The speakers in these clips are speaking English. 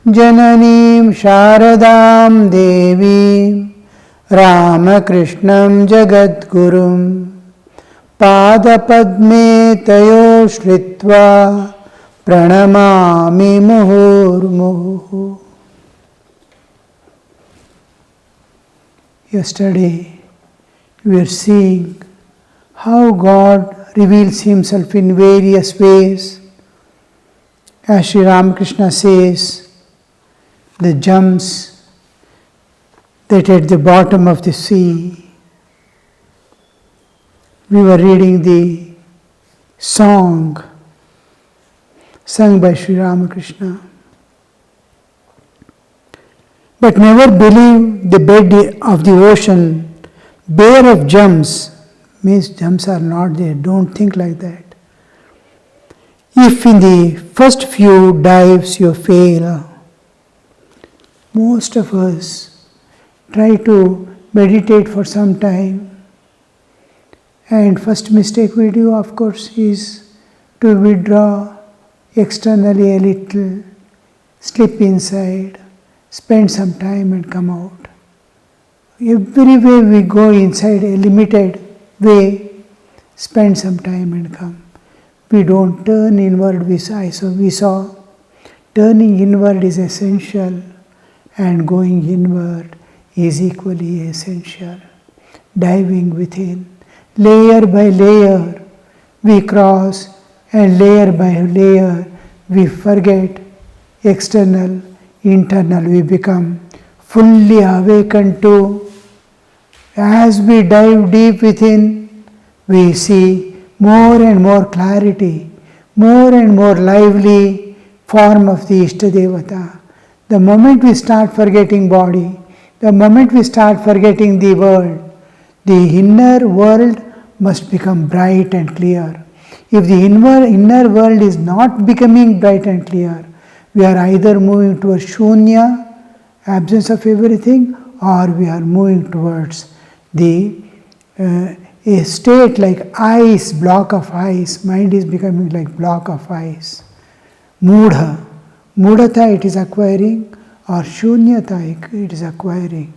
Jananim Sharadam Devim Ramakrishnan Jagadgurum Padapadme Tayo Shritva Pranamami Muhurmuhu. Yesterday we are seeing how God reveals Himself in various ways. As Sri Ramakrishna says, the gems that at the bottom of the sea. We were reading the song sung by Sri Ramakrishna. But never believe the bed of the ocean bare of gems, means gems are not there. Don't think like that. If in the first few dives you fail, most of us try to meditate for some time, and first mistake we do, of course, is to withdraw externally a little, slip inside, spend some time and come out. Everywhere we go inside a limited way, spend some time and come. We don't turn inward, we saw turning inward is essential and going inward is equally essential. Diving within, layer by layer we cross, and layer by layer we forget external, internal we become fully awakened to. As we dive deep within, we see more and more clarity, more and more lively form of the Ishtadevata. The moment we start forgetting body, the moment we start forgetting the world, the inner world must become bright and clear. If the inner world is not becoming bright and clear, we are either moving towards shunya, absence of everything, or we are moving towards a state like ice, block of ice. Mind is becoming like block of ice. Mudha. Mudata it is acquiring, or shunyata it is acquiring.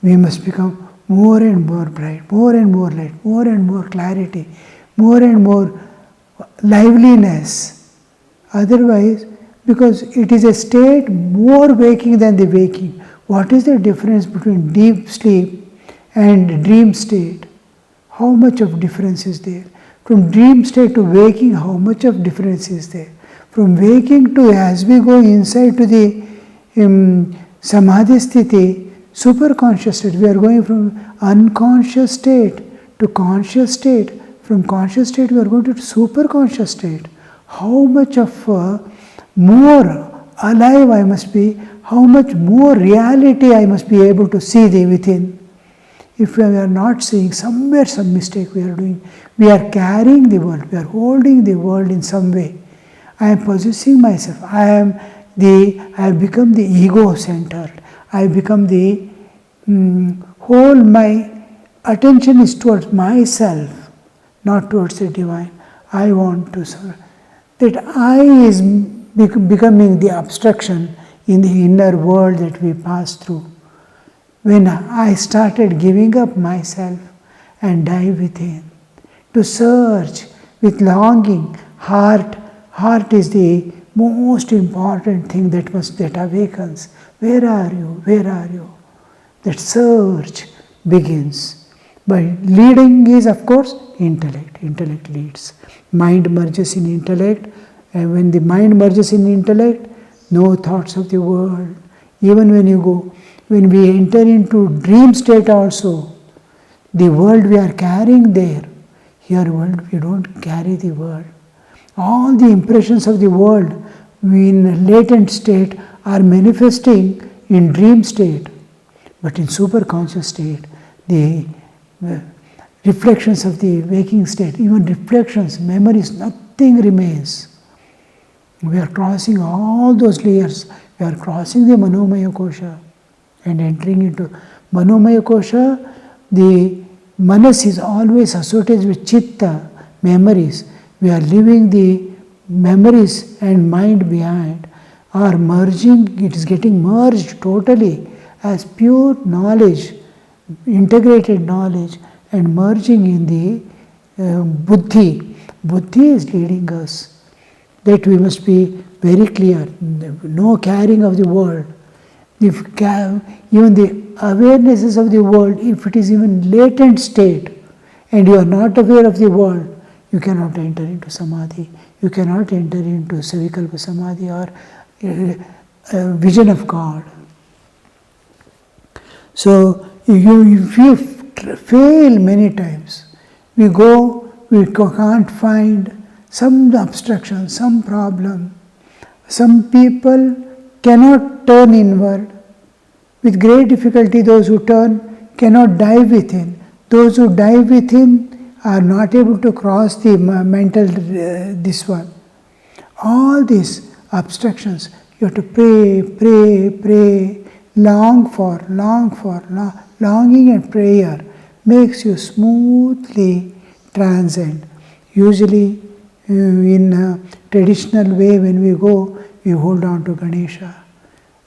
We must become more and more bright, more and more light, more and more clarity, more and more liveliness. Otherwise, because it is a state more waking than the waking. What is the difference between deep sleep and dream state? How much of difference is there? From dream state to waking, how much of difference is there? From waking to, as we go inside to the Samadhi sthiti, superconscious state, we are going from unconscious state to conscious state. From conscious state, we are going to superconscious state. How much of more alive I must be, how much more reality I must be able to see the within. If we are not seeing, somewhere some mistake we are doing. We are carrying the world, we are holding the world in some way. I am possessing myself. I have become the ego-centered. I have become the whole, my attention is towards myself, not towards the divine. I want to serve. That I is becoming the obstruction in the inner world that we pass through. When I started giving up myself and dive within, to search with longing, heart is the most important thing that awakens. Where are you? Where are you? That search begins. But leading is, of course, intellect. Intellect leads. Mind merges in intellect, and when the mind merges in intellect, no thoughts of the world. Even when we enter into dream state also, the world we are carrying there, here world we don't carry the world. All the impressions of the world in a latent state are manifesting in dream state, but in superconscious state, the reflections of the waking state, even reflections, memories, nothing remains. We are crossing all those layers. We are crossing the Manomaya Kosha and entering into Manomaya Kosha. The Manas is always associated with Chitta, memories. We are leaving the memories and mind behind. or merging, it is getting merged totally as pure knowledge, integrated knowledge, and merging in the buddhi. Buddhi is leading us. That we must be very clear. No caring of the world. Even the awarenesses of the world, if it is even latent state, and you are not aware of the world, you cannot enter into Samadhi. You cannot enter into Savikalpa Samadhi or vision of God. So, if you fail many times, we can't find some obstruction, some problem. Some people cannot turn inward. With great difficulty, those who turn cannot dive within. Those who dive within are not able to cross the mental this one. All these obstructions, you have to pray, longing and prayer makes you smoothly transcend. Usually, in a traditional way, when we go, we hold on to Ganesha.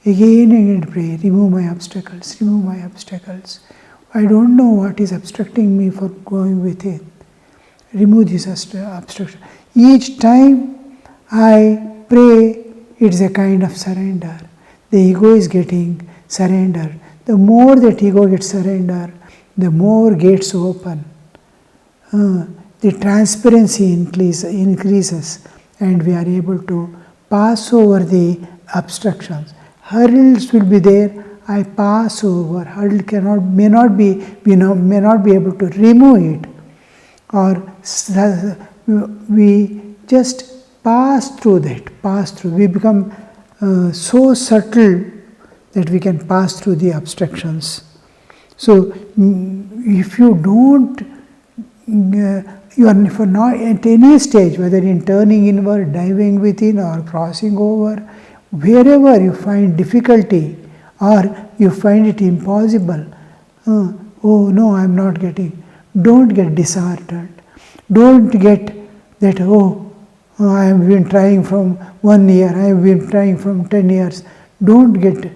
Again and again pray, remove my obstacles, remove my obstacles. I don't know what is obstructing me for going within. Remove this obstruction. Each time I pray, it's a kind of surrender. The ego is getting surrender. The more that ego gets surrender, the more gates open. The transparency increases, and we are able to pass over the obstructions. Hurdles will be there. I pass over. Hurdle may not be able to remove it, or we just pass through that. Pass through. We become so subtle that we can pass through the obstructions. So, if you don't, you are for not at any stage, whether in turning inward, diving within, or crossing over, wherever you find difficulty or you find it impossible, oh no, I am not getting. Don't get disheartened. Don't get that, I have been trying from 1 year, I have been trying from 10 years. Don't get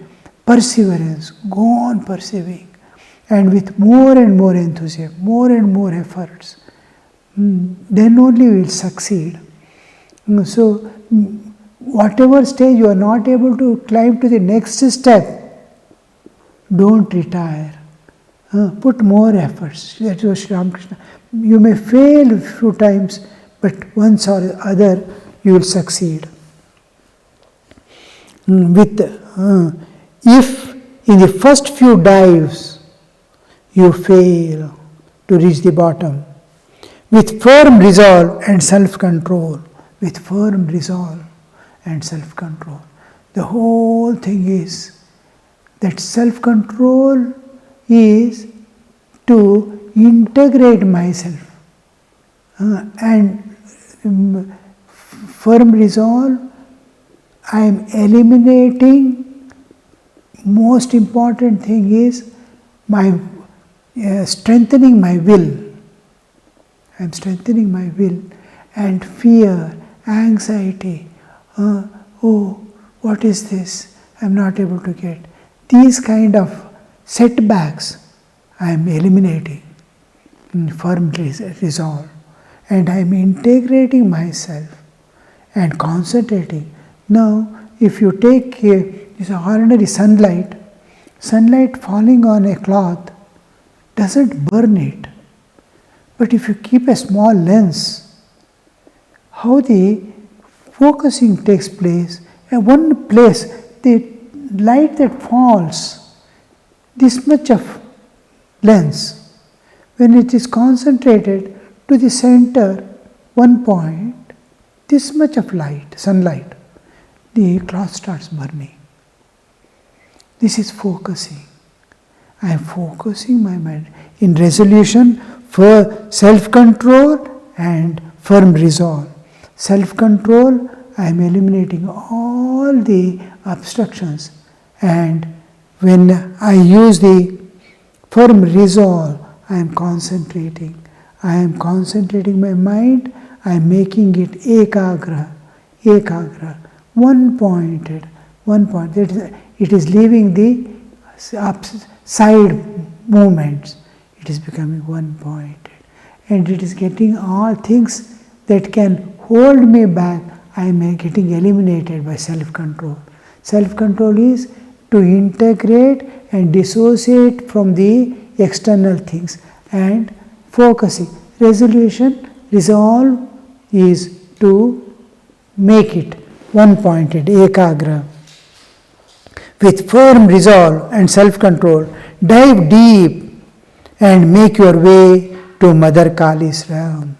perseverance. Go on persevering. And with more and more enthusiasm, more and more efforts, then only we will succeed. So, whatever stage you are not able to climb to the next step, don't retire. Put more efforts. That was Ramakrishna. You may fail a few times, but once or other you will succeed. If in the first few dives you fail to reach the bottom, with firm resolve and self-control, with firm resolve and self-control. The whole thing is that self-control is to integrate myself, and firm resolve, I am eliminating. Most important thing is my strengthening my will. I am strengthening my will, and fear, anxiety. What is this? I am not able to get. These kind of setbacks I am eliminating. Firm resolve, and I am integrating myself and concentrating. Now, if you take this ordinary sunlight falling on a cloth doesn't burn it. But if you keep a small lens, how the focusing takes place, at one place, the light that falls, this much of lens, when it is concentrated to the center, one point, this much of light, sunlight, the cloth starts burning. This is focusing. I am focusing my mind in resolution for self-control and firm resolve. Self-control, I am eliminating all the obstructions, and when I use the firm resolve, I am concentrating. I am concentrating my mind, I am making it ekagra, one pointed. one point. It is leaving the side movements. It is becoming one pointed. And it is getting all things that can hold me back. I am getting eliminated by self-control. Self-control is to integrate and dissociate from the external things and focusing. Resolve is to make it one-pointed, ekagra. With firm resolve and self-control, dive deep and make your way to Mother Kali's realm.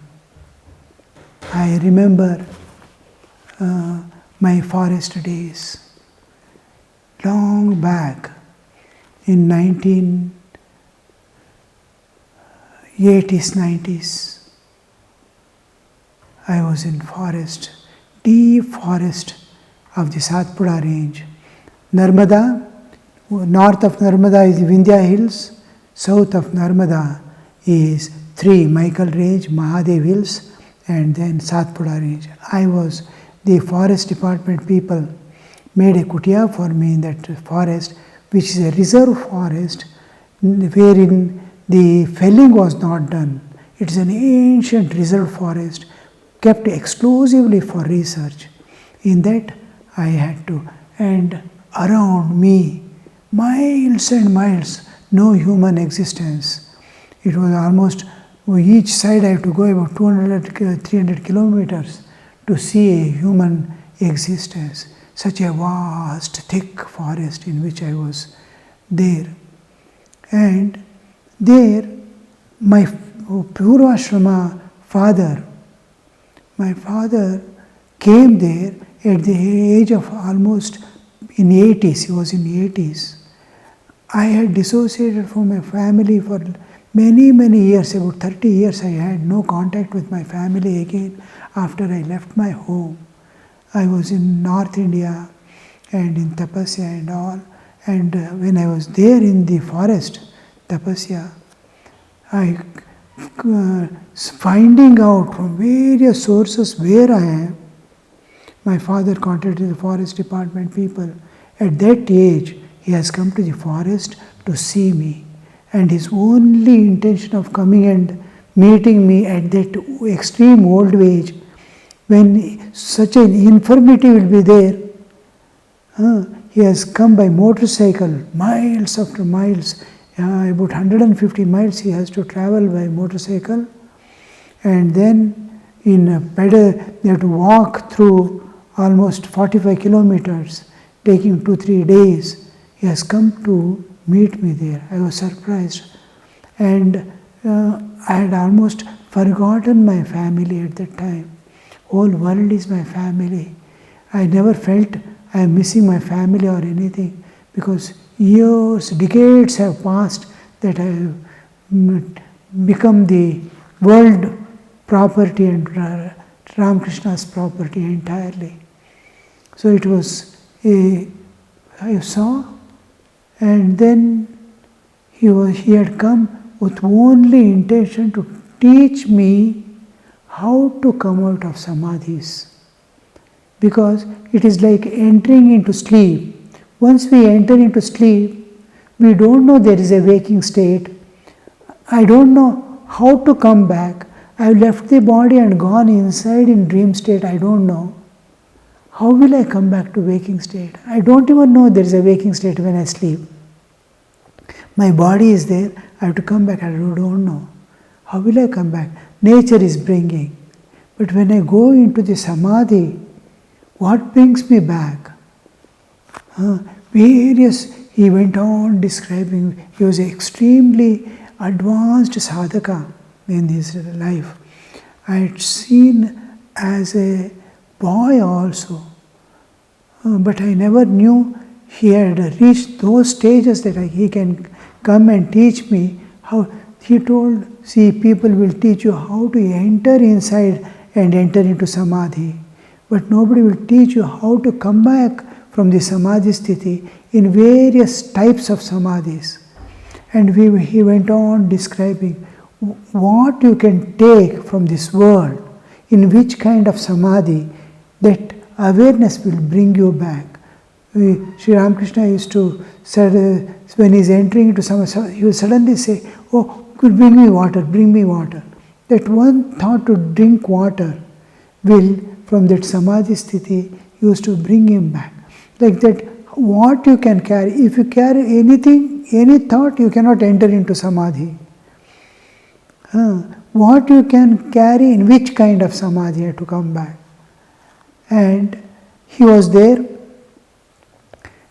I remember my forest days, long back in 1980s, 90s. I was in forest, deep forest of the Satpura range. Narmada, north of Narmada is the Vindhya Hills, south of Narmada is 3 Michael Range, Mahadev Hills, and then Satpura Range. The forest department people made a kutia for me in that forest, which is a reserve forest wherein the felling was not done. It is an ancient reserve forest kept exclusively for research. In that I had to, and around me, miles and miles, no human existence. It was almost, each side I have to go about 200, 300 kilometers to see a human existence. Such a vast, thick forest in which I was there. And there, my Purvashrama father, my father came there at the age of almost in 80s, he was in 80s. I had dissociated from my family for many, many years, about 30 years I had no contact with my family again after I left my home. I was in North India and in Tapasya and all, and when I was there in the forest, Tapasya, I finding out from various sources where I am. My father contacted the forest department people. At that age, he has come to the forest to see me. And his only intention of coming and meeting me at that extreme old age, when such an infirmity will be there, he has come by motorcycle, miles after miles, about 150 miles he has to travel by motorcycle, and then in a pedal they have to walk through almost 45 kilometers, taking 2-3 days. He has come to meet me there. I was surprised, and I had almost forgotten my family at that time. Whole world is my family. I never felt I am missing my family or anything, because years, decades have passed that I have become the world property and Ramakrishna's property entirely. So it was I saw, and then he had come with only intention to teach me how to come out of samadhis. Because it is like entering into sleep. Once we enter into sleep, we don't know there is a waking state. I don't know how to come back. I have left the body and gone inside in dream state. I don't know. How will I come back to waking state? I don't even know there is a waking state when I sleep. My body is there. I have to come back. I don't know. How will I come back? Nature is bringing. But when I go into the samadhi, what brings me back? He went on describing, he was extremely advanced sadhaka in his life. I had seen as a boy also, but I never knew he had reached those stages that he can come and teach me how. He told, see, people will teach you how to enter inside and enter into samadhi, but nobody will teach you how to come back from the samadhi sthiti in various types of samadhis. And he went on describing what you can take from this world, in which kind of samadhi that awareness will bring you back. Sri Ramakrishna used to, when he is entering into Samadhi, he would suddenly say, "Oh, bring me water, bring me water." That one thought to drink water will, from that Samadhi sthiti, used to bring him back. Like that, what you can carry, if you carry anything, any thought, you cannot enter into Samadhi. What you can carry, in which kind of Samadhi, you have to come back. And he was there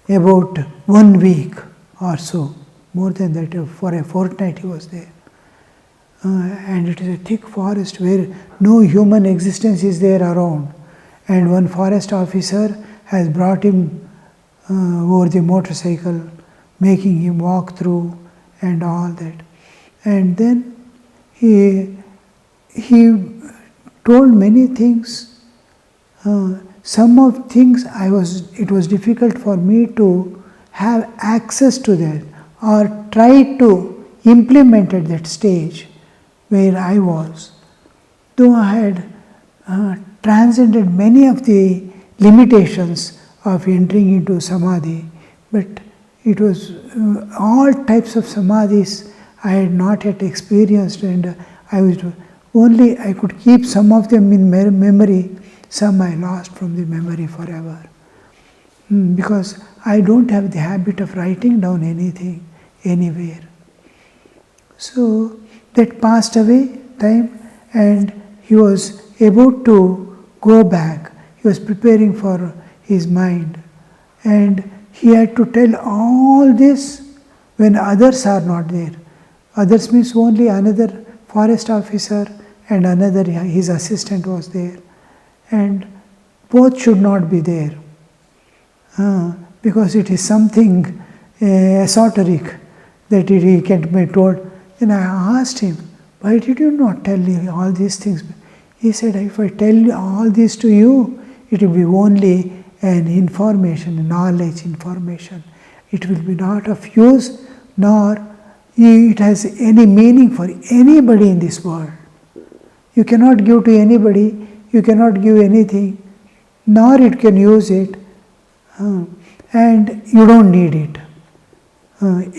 about 1 week or so, more than that, for a fortnight he was there. And it is a thick forest where no human existence is there around. And one forest officer has brought him over the motorcycle, making him walk through and all that. And then he told many things. Some of things it was difficult for me to have access to that or try to implement at that stage where I was. Though I had transcended many of the limitations of entering into Samadhi, but it was all types of Samadhis I had not yet experienced, and I could keep some of them in memory, some I lost from the memory forever. Because I don't have the habit of writing down anything anywhere. So that passed away time, and he was able to go back. He was preparing for his mind, and he had to tell all this when others are not there. Others means only another forest officer and another, his assistant was there, and both should not be there because it is something esoteric that he can't be told. Then I asked him, "Why did you not tell me all these things?" He said, "If I tell all this to you, it will be only an information, knowledge information. It will be not of use, nor it has any meaning for anybody in this world. You cannot give to anybody, you cannot give anything, nor it can use it, and you don't need it.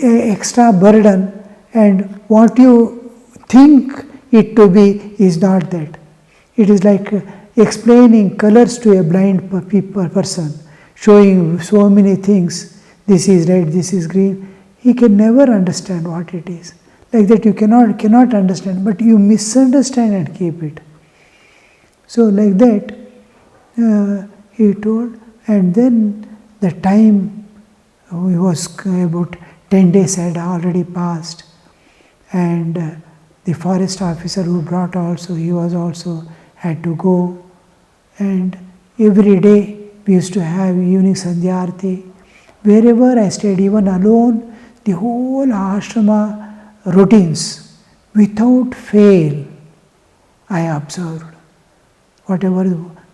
Extra burden, and what you think it to be is not that. It is like explaining colors to a blind person, showing so many things, this is red, this is green. He can never understand what it is. Like that you cannot understand, but you misunderstand and keep it." So like that, he told, and then the time was about 10 days had already passed, and the forest officer who brought also, he was also had to go, and every day we used to have evening Sandhya Arati. Wherever I stayed, even alone, the whole ashrama routines, without fail, I observed. Whatever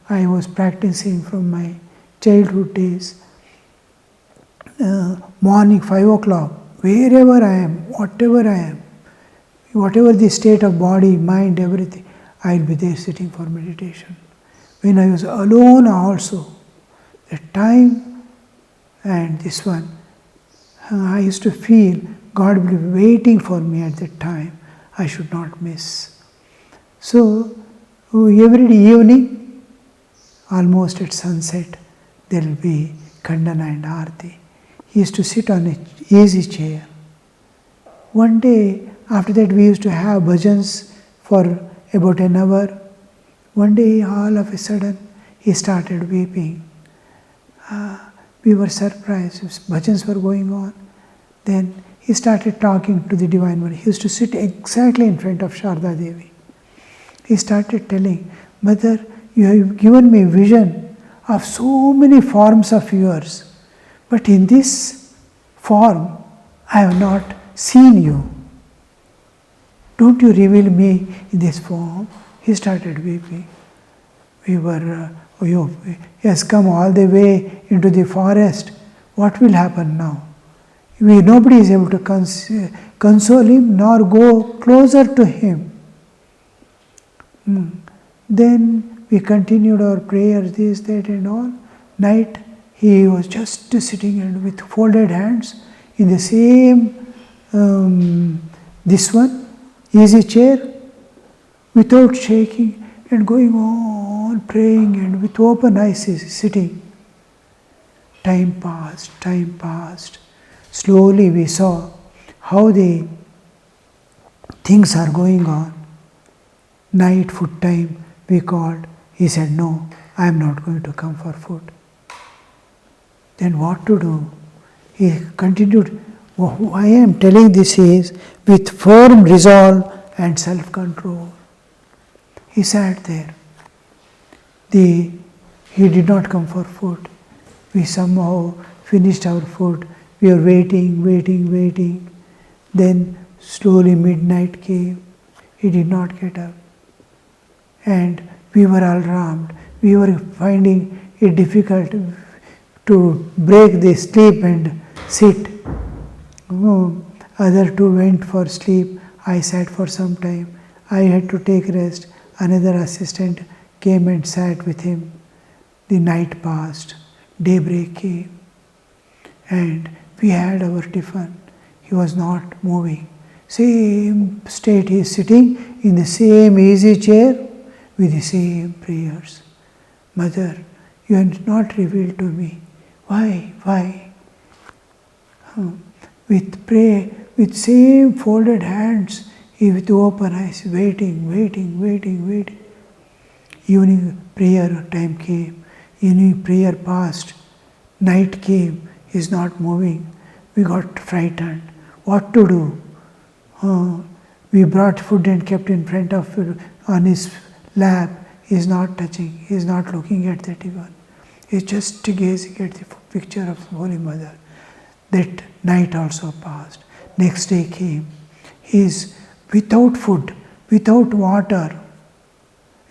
I was practicing from my childhood days, morning 5 o'clock, wherever I am, whatever I am, whatever the state of body, mind, everything, I will be there sitting for meditation. When I was alone also, the time and this one, I used to feel God will be waiting for me at that time. I should not miss. So every evening, almost at sunset, there will be Khandana and Arati. He used to sit on an easy chair. One day, after that, we used to have bhajans for about an hour. One day, all of a sudden, he started weeping. We were surprised. Bhajans were going on. Then he started talking to the Divine One. He used to sit exactly in front of Sharda Devi. He started telling, "Mother, you have given me vision of so many forms of yours, but in this form, I have not seen you. Don't you reveal me in this form?" He started weeping. We were, he has come all the way into the forest. What will happen now? Nobody is able to console him nor go closer to him. Then we continued our prayers, this, that and all. Night, He was just sitting and with folded hands in the same, this one, easy chair, without shaking and going on praying and with open eyes sitting. Time passed. Slowly we saw how the things are going on. Night food time we called. He said, no, I am not going to come for food. Then what to do? He continued. Why I am telling this is with firm resolve and self-control. He sat there. He did not come for food. We somehow finished our food. We were waiting. Then slowly midnight came. He did not get up. And we were alarmed. We were finding it difficult to break the sleep and sit. Other two went for sleep. I sat for some time. I had to take rest. Another assistant came and sat with him. The night passed. Daybreak came. And we had our tiffin. He was not moving. Same state, he is sitting in the same easy chair with the same prayers. Mother, you have not revealed to me. Why? With pray, with same folded hands, he with open eyes, waiting. Evening prayer time came. Evening prayer passed. Night came. He is not moving. We got frightened. What to do? We brought food and kept in front of on his lap. He is not touching. He is not looking at that even. He is just gazing at the picture of Holy Mother. That night also passed. Next day came. He is without food, without water,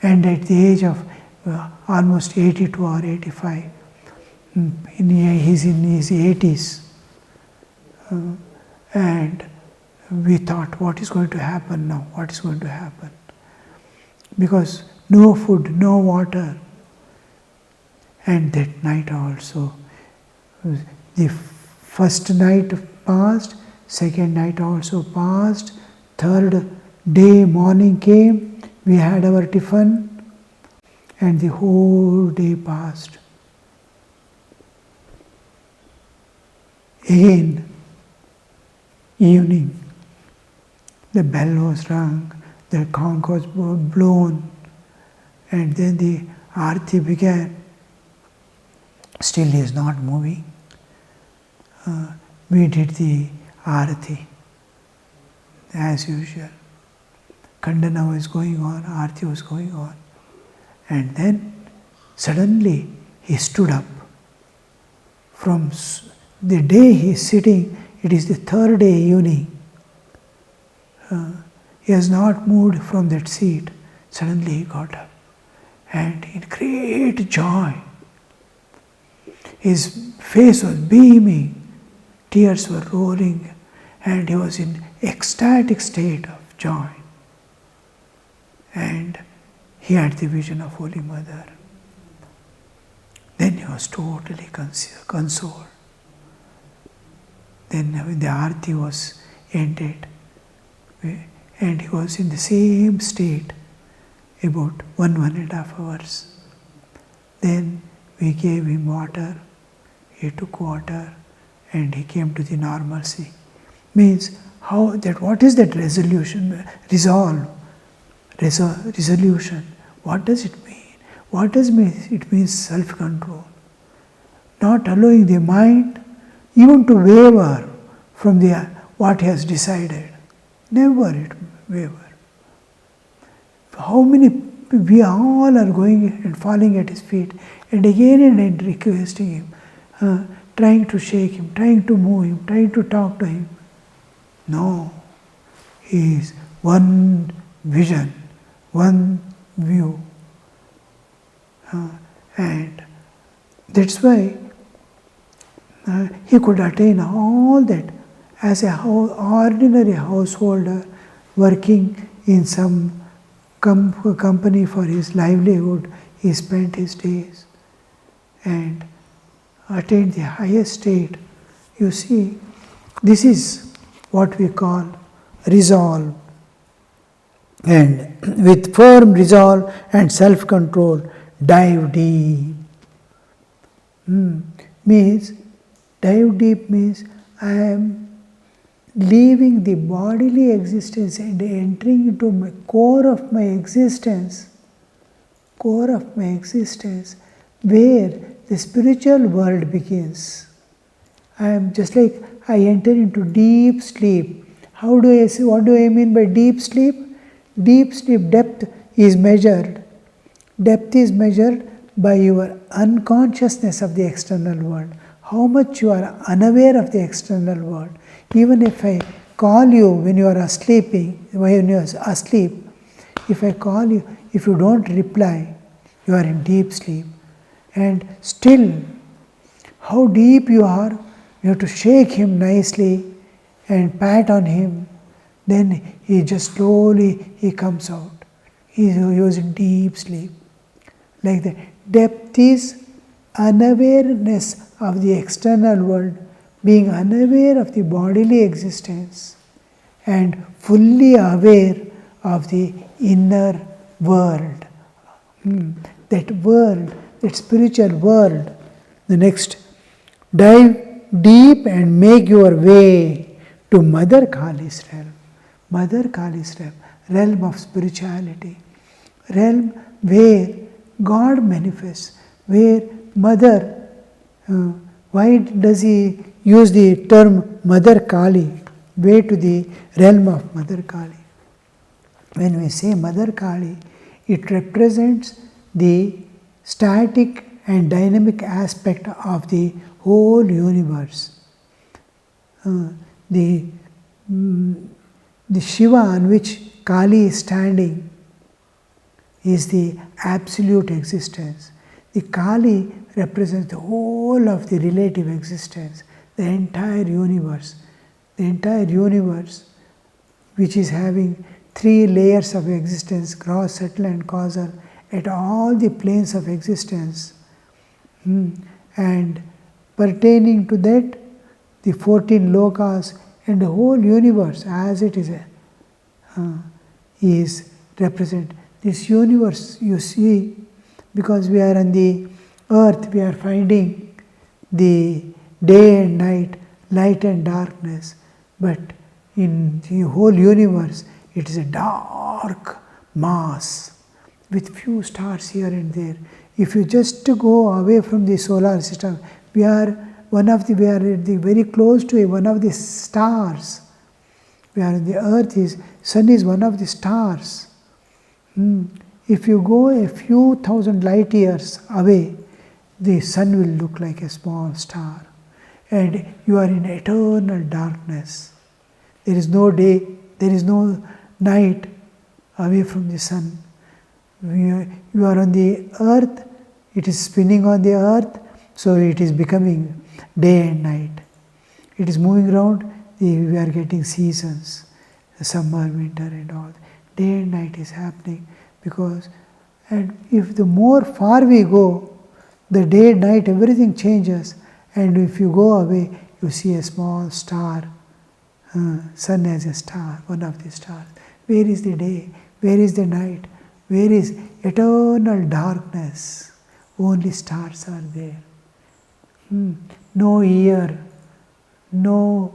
and at the age of almost 82 or 85, he's in his 80s. And we thought, what is going to happen now? What is going to happen? Because no food, no water. And that night also, the first night passed, second night also passed, third day morning came, we had our tiffin, and the whole day passed. Again, evening, the bell was rung, the conch was blown, and then the arati began. Still he is not moving. We did the arati as usual. Khandana was going on, arati was going on. And then suddenly he stood up. From the day he is sitting, it is the third day evening. He has not moved from that seat. Suddenly he got up. And in great joy, his face was beaming, tears were rolling, and he was in ecstatic state of joy. And he had the vision of Holy Mother. Then he was totally consoled. Then when the arati was ended, and he was in the same state about 1.5 hours. Then we gave him water, he took water, and he came to the normalcy. Means how that? What is that resolution? Resolution. What does it mean? What does it mean? It means self-control. Not allowing the mind even to waver from what he has decided. Never it waver. How many we all are going and falling at his feet and again requesting him, trying to shake him, trying to move him, trying to talk to him. No, he is one vision, one view. And that's why he could attain all that as an ordinary householder working in some company for his livelihood. He spent his days, and attain the highest state. You see, this is what we call resolve. And with firm resolve and self-control, dive deep. Means, dive deep means I am leaving the bodily existence and entering into my core of my existence, where the spiritual world begins. I am just like I enter into deep sleep. How do I say? What do I mean by deep sleep? Deep sleep depth is measured. Depth is measured by your unconsciousness of the external world. How much you are unaware of the external world. Even if I call you when you are asleep, if I call you, if you don't reply, you are in deep sleep. And still, how deep you are, you have to shake him nicely and pat on him. Then he just slowly comes out. He was in deep sleep. Like that. Depth is unawareness of the external world, being unaware of the bodily existence and fully aware of the inner world. That world, that spiritual world. The next, dive deep and make your way to Mother Kali's realm. Mother Kali's realm of spirituality, realm where God manifests, where Mother, why does he use the term Mother Kali? Way to the realm of Mother Kali. When we say Mother Kali, it represents the static and dynamic aspect of the whole universe. The Shiva on which Kali is standing is the absolute existence. The Kali represents the whole of the relative existence, the entire universe. The entire universe, which is having 3 layers of existence, gross, subtle and causal, at all the planes of existence. And pertaining to that, the 14 lokas and the whole universe as it is represent. This universe, you see, because we are on the earth, we are finding the day and night, light and darkness. But in the whole universe, it is a dark mass with few stars here and there. If you just go away from the solar system, we are very close to one of the stars. We are on the earth, sun is one of the stars. If you go a few thousand light years away, the sun will look like a small star. And you are in eternal darkness. There is no day, there is no night away from the sun. You are on the earth, it is spinning on the earth, so it is becoming day and night. It is moving around, we are getting seasons, summer, winter and all. Day and night is happening because, and if the more far we go, the day, night, everything changes. And if you go away, you see a small star. Sun as a star, one of the stars. Where is the day? Where is the night? Where is eternal darkness? Only stars are there. No year, no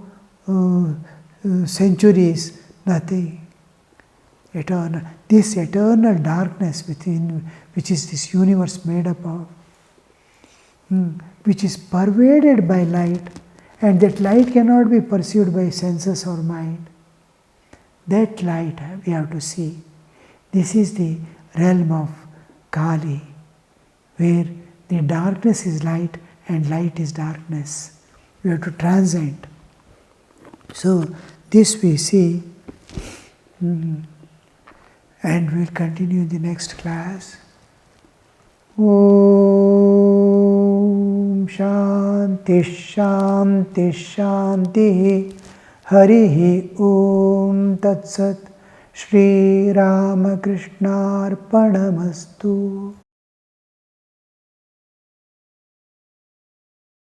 centuries, nothing. Eternal. This eternal darkness within, which is this universe made up of, which is pervaded by light, and that light cannot be perceived by senses or mind. That light we have to see. This is the realm of Kali, where the darkness is light and light is darkness. We have to transcend. So this we see, and we'll continue in the next class. Om Shanti Shanti Shanti Harihi Om Tat Sat Shri Ramakrishna Arpanamastu.